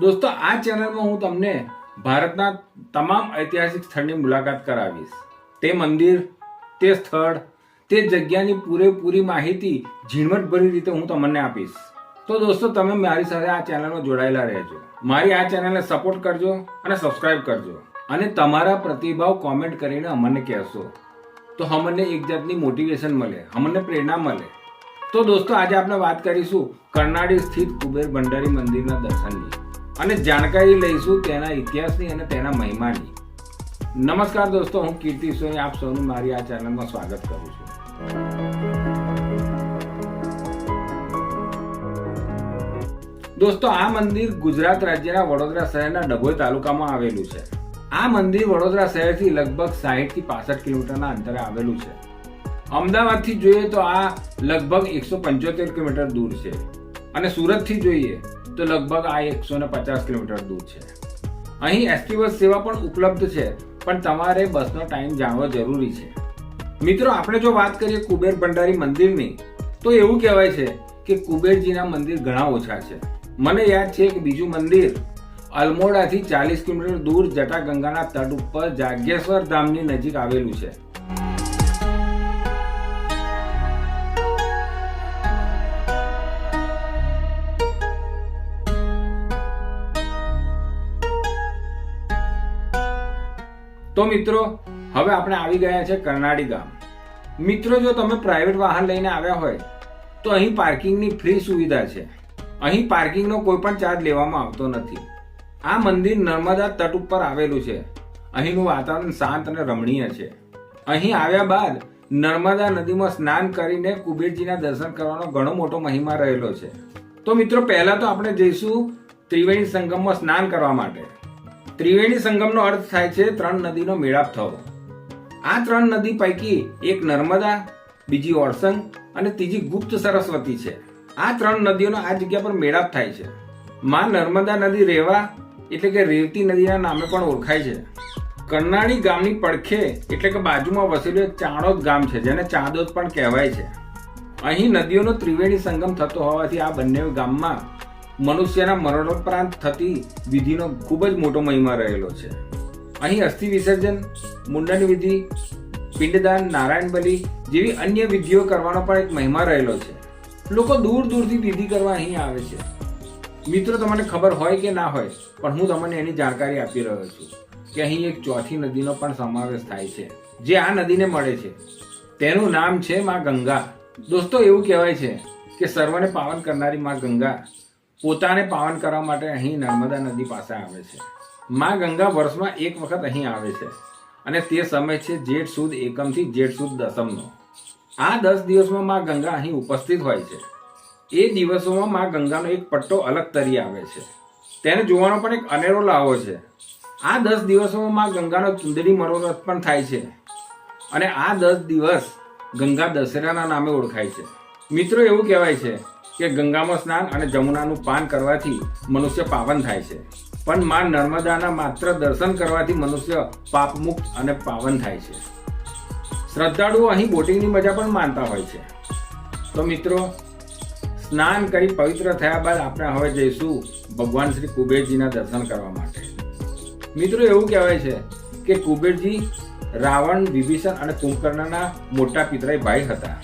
દોસ્તો, આ ચેનલમાં હું તમને ભારતના તમામ ઐતિહાસિક સ્થળની મુલાકાત કરાવીશ. તે મંદિર, તે સ્થળ, તે જગ્યાની પૂરેપૂરી માહિતી ઝીણવટભરી રીતે હું તમને આપીશ. તો દોસ્તો, તમે મારી સાથે આ ચેનલમાં જોડાયેલા રહેજો. મારી આ ચેનલને સપોર્ટ કરજો અને સબસ્ક્રાઇબ કરજો અને તમારા પ્રતિભાવ કોમેન્ટ કરીને અમને કહેશો તો અમને એક જાતની મોટિવેશન મળે, અમને પ્રેરણા મળે. તો દોસ્તો, આજે આપણે વાત કરીશું કરનાળી સ્થિત કુબેર ભંડારી મંદિરના દર્શનની અને જાણકારી લઈશું તેના ઇતિહાસની અને તેના મહિમાની. નમસ્કાર દોસ્તો, હું કીર્તિ સોની આપ સૌનું મારી આ ચેનલમાં સ્વાગત કરું છું. દોસ્તો, આ મંદિર ગુજરાત રાજ્યના વડોદરા શહેરના ડભોઈ તાલુકામાં આવેલું છે. આ મંદિર વડોદરા શહેરથી લગભગ 60 થી 65 કિલોમીટરના અંતરે આવેલું છે. અમદાવાદથી જોઈએ તો આ લગભગ 175 કિલોમીટર દૂર છે અને સુરતથી જોઈએ તો લગભગ આ 150 કિલોમીટર દૂર છે. અહીં એસટી બસ સેવા પણ ઉપલબ્ધ છે, પણ તમારે બસનો ટાઈમ જાણવો જરૂરી છે. મિત્રો, આપણે જો વાત કરીએ કુબેર ભંડારી મંદિરની, તો એવું કહેવાય છે કે કુબેરજીના મંદિર ઘણા ઓછા છે. મને યાદ છે કે બીજું મંદિર અલમોડાથી 40 કિલોમીટર દૂર જટાગંગાના તટ ઉપર જાગેશ્વર ધામની નજીક આવેલું છે. તો મિત્રો, હવે આપણે આવી ગયા છે કરનાળી ગામ. મિત્રો, જો તમે પ્રાઇવેટ વાહન લઈને આવ્યા હોય તો અહીં પાર્કિંગની ફ્રી સુવિધા છે. અહીં પાર્કિંગનો કોઈ પણ ચાર્જ લેવામાં આવતો નથી. આ મંદિર નર્મદા તટ ઉપર આવેલું છે. અહીંનું વાતાવરણ શાંત અને રમણીય છે. અહીં આવ્યા બાદ નર્મદા નદીમાં સ્નાન કરીને કુબેરજીના દર્શન કરવાનો ઘણો મોટો મહિમા રહેલો છે. તો મિત્રો, પહેલા તો આપણે જઈશું ત્રિવેણી સંગમમાં સ્નાન કરવા માટે. ત્રિવેણી સંગમનો અર્થ થાય છે 3 નદીનો મેળાપ થવો. આ 3 નદી પૈકી એક નર્મદા, બીજી ઓરસંગ અને ત્રીજી ગુપ્ત સરસ્વતી છે. આ 3 નદીઓનો આ જગ્યા પર મેળાપ થાય છે. માં નર્મદા નદી રેવા એટલે કે રેવતી નદીના નામે પણ ઓળખાય છે. કરનાળી ગામની પડખે એટલે કે બાજુમાં વસેલું એક ચાણોદ ગામ છે, જેને ચાંદોદ પણ કહેવાય છે. અહીં નદીઓનો ત્રિવેણી સંગમ થતો હોવાથી આ બંને ગામમાં મનુષ્યના મરણોપરાંત થતી વિધિનો ખૂબ જ મોટો મહિમા રહેલો છે. અહીં અસ્થિ વિસર્જન, મુંડન વિધિ, પિંડદાન, નારાયણ બલિ જેવી અન્ય વિધિઓ કરવાનો પણ એક મહિમા રહેલો છે. લોકો દૂર દૂરથી વિધિ કરવા અહીં આવે છે. મિત્રો, તમને ખબર હોય કે ના હોય, પણ હું તમને એની જાણકારી આપી રહ્યો છું કે અહીં એક ચોથી નદીનો પણ સમાવેશ થાય છે, જે આ નદીને મળે છે. તેનું નામ છે માં ગંગા. દોસ્તો, એવું કહેવાય છે કે સર્વને પાવન કરનારી માં ગંગા પોતાને પાવન કરવા માટે અહીં નર્મદા નદી પાસે આવે છે. માં ગંગા વર્ષમાં એક વખત અહીં આવે છે અને તે સમય છે જેઠ સુદ એકમથી જેઠ સુદ દસમનો. આ 10 દિવસમાં માં ગંગા અહીં ઉપસ્થિત હોય છે. એ દિવસોમાં માં ગંગાનો એક પટ્ટો અલગ તરી આવે છે. તેને જોવાનો પણ એક અનેરો લાવો છે. આ 10 દિવસોમાં માં ગંગાનો ચુંદડી મનોરથ પણ થાય છે અને આ 10 દિવસ ગંગા દશેરાના નામે ઓળખાય છે. મિત્રો, એવું કહેવાય છે કે ગંગામાં સ્નાન અને જમુનાનું પાન કરવાથી મનુષ્ય પાવન થાય છે, પણ માં નર્મદાના માત્ર દર્શન કરવાથી મનુષ્ય પાપમુક્ત અને પાવન થાય છે. શ્રદ્ધાળુઓ અહીં બોટિંગની મજા પણ માણતા હોય છે. તો મિત્રો, સ્નાન કરી પવિત્ર થયા બાદ આપણે હવે જઈશું ભગવાન શ્રી કુબેરજીના દર્શન કરવા માટે. મિત્રો, એવું કહેવાય છે કે કુબેરજી રાવણ, વિભીષણ અને કુંભકર્ણના મોટા પિતરાઈ ભાઈ હતા.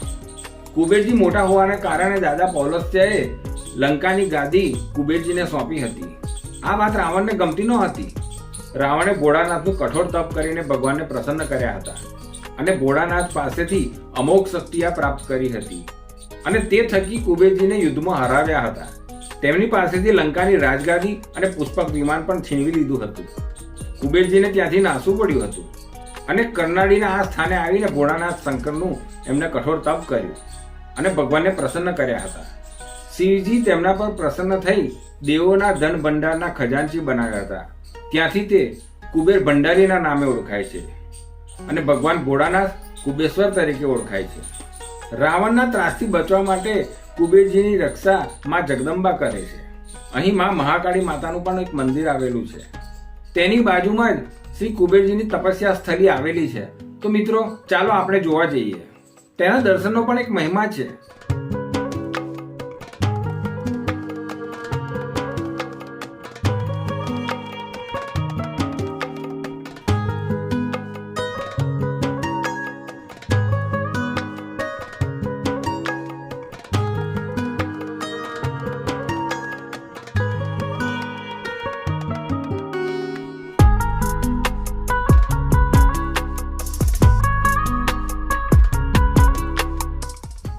કુબેરજી મોટા હોવાને કારણે દાદા પૌલસ્ત્યએ લંકાની ગાદી કુબેરજીને સોંપી હતી. આ વાત રાવણને ગમતી ન હતી. રાવણે ભોળાનાથનું કઠોર તપ કરીને ભગવાનને પ્રસન્ન કર્યા હતા અને ભોળાનાથ પાસેથી અમોઘ શક્તિઓ પ્રાપ્ત કરી હતી અને તે થકી કુબેરજીને યુદ્ધમાં હરાવ્યા હતા. તેમની પાસેથી લંકાની રાજગાદી અને પુષ્પક વિમાન પણ છીનવી લીધું હતું. કુબેરજીને ત્યાંથી નાસવું પડ્યું હતું અને કરનાળીના આ સ્થાને આવીને ભોળાનાથ શંકરનું એમને કઠોર તપ કર્યું અને ભગવાનને પ્રસન્ન કર્યા હતા. શિવજી તેમના પર પ્રસન્ન થઈ દેવોના ધન ભંડારના ખજાનચી બનાવ્યા હતા. ત્યાંથી તે કુબેર ભંડારીના નામે ઓળખાય છે અને ભગવાન ભોળાનાથ કુબેશ્વર તરીકે ઓળખાય છે. રાવણના ત્રાસથી બચવા માટે કુબેરજીની રક્ષા માં જગદંબા કરે છે. અહીં માં મહાકાળી માતાનું પણ એક મંદિર આવેલું છે. તેની બાજુમાં જ શ્રી કુબેરજીની તપસ્યા સ્થળી આવેલી છે. તો મિત્રો, ચાલો આપણે જોવા જઈએ. તેના દર્શનનો પણ એક મહિમા છે.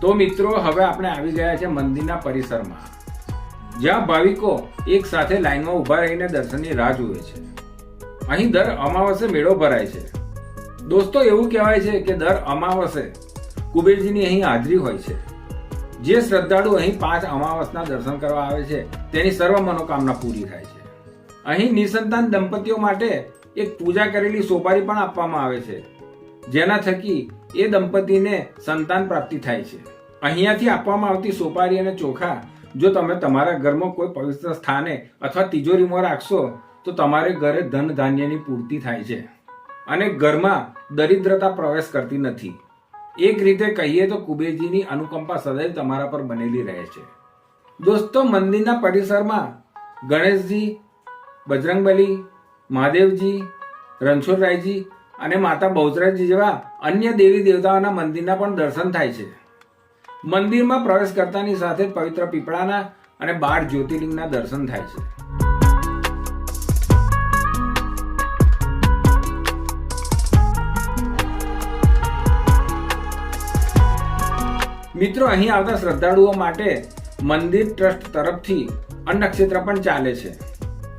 તો મિત્રો હવે આપણે આવી ગયા છે મંદિરના પરિસરમાં, જ્યાં ભાવિકો એક સાથે લાઈનમાં ઊભા રહીને દર્શનની રાહ જુએ છે. અહીં દર અમાવસ્યે મેળો ભરાય છે. દોસ્તો, એવું કહેવાય છે કે દર અમાવસ્યે કુબેરજીની અહીં હાજરી હોય છે. જે શ્રદ્ધાળુ અહીં 5 અમાવસના દર્શન કરવા આવે છે તેની સર્વ મનોકામના પૂરી થાય છે. અહીં નિસંતાન દંપતીઓ માટે એક પૂજા કરેલી સોપારી પણ આપવામાં આવે છે, જેના થકી એ દંપતીને સંતાન પ્રાપ્તિ થાય છે. અહીંયાથી આપવામાં આવતી સોપારી અને ચોખા જો તમે તમારા ઘરમાં કોઈ પવિત્ર સ્થાને અથવા તિજોરીમાં રાખશો તો તમારે ઘરે ધન ધાન્યની પૂર્તિ થાય છે અને ઘરમાં દરિદ્રતા પ્રવેશ કરતી નથી. એક રીતે કહીએ તો કુબેરજીની અનુકંપા સદૈવ તમારા પર બનેલી રહે છે. દોસ્તો, મંદિરના પરિસરમાં ગણેશજી, બજરંગબલી, મહાદેવજી, રણછોડરાયજી અને માતા બહુચરાજી જેવા અન્ય દેવી દેવતાઓના મંદિરના પણ દર્શન થાય છે. મંદિરમાં પ્રવેશ કરતાની સાથે જ પવિત્ર પીપળાના અને 12 જ્યોતિર્લિંગના દર્શન થાય છે. મિત્રો, અહીં આવતા શ્રદ્ધાળુઓ માટે મંદિર ટ્રસ્ટ તરફથી અન્નક્ષેત્ર પણ ચાલે છે.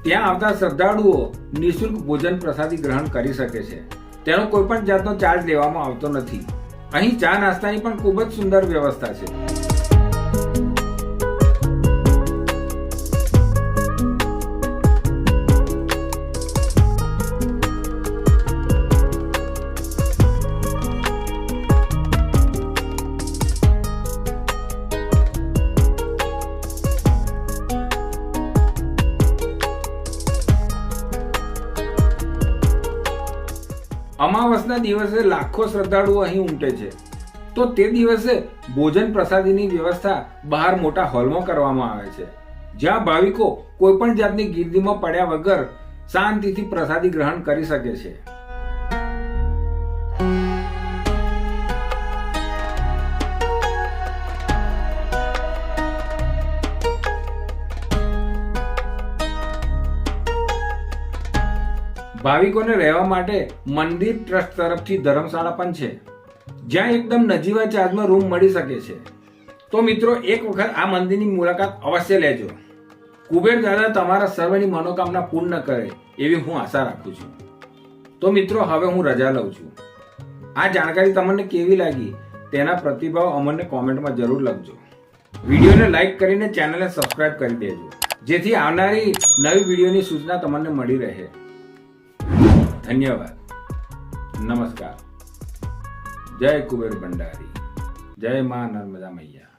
ત્યાં આવતા શ્રદ્ધાળુઓ નિઃશુલ્ક ભોજન પ્રસાદી ગ્રહણ કરી શકે છે. તેનો કોઈ પણ જાતનો ચાર્જ લેવામાં આવતો નથી. અહીં ચા નાસ્તાની પણ ખૂબ જ સુંદર વ્યવસ્થા છે. અમાવસના દિવસે લાખો શ્રદ્ધાળુઓ અહીં ઉમટે છે. તો તે દિવસે ભોજન પ્રસાદીની વ્યવસ્થા બહાર મોટા હોલમાં કરવામાં આવે છે, જ્યાં ભાવિકો કોઈ પણ જાતની ગીર્દીમાં પડ્યા વગર શાંતિથી પ્રસાદી ગ્રહણ કરી શકે છે. ભાવિકોને રહેવા માટે મંદિર ટ્રસ્ટ તરફથી ધર્મશાળા પણ છે, જ્યાં એકદમ નજીવા ચાર્જમાં રૂમ મળી શકે છે. તો મિત્રો, એક વખત આ મંદિરની મુલાકાત અવશ્ય લેજો. કુબેર દાદા તમારા સર્વની મનોકામના પૂર્ણ કરે એવી હું આશા રાખું છું. તો મિત્રો, હવે હું રજા લઉં છું. આ જાણકારી તમને કેવી લાગી તેના પ્રતિભાવ અમને કોમેન્ટમાં જરૂર લખજો. વિડીયોને લાઈક કરીને ચેનલને સબસ્ક્રાઇબ કરી દેજો, જેથી આવનારી નવી વિડીયોની સૂચના તમને મળી રહે. ધન્યવાદ. નમસ્કાર. જય કુબેર ભંડારી. જય મા નર્મદા મૈયા.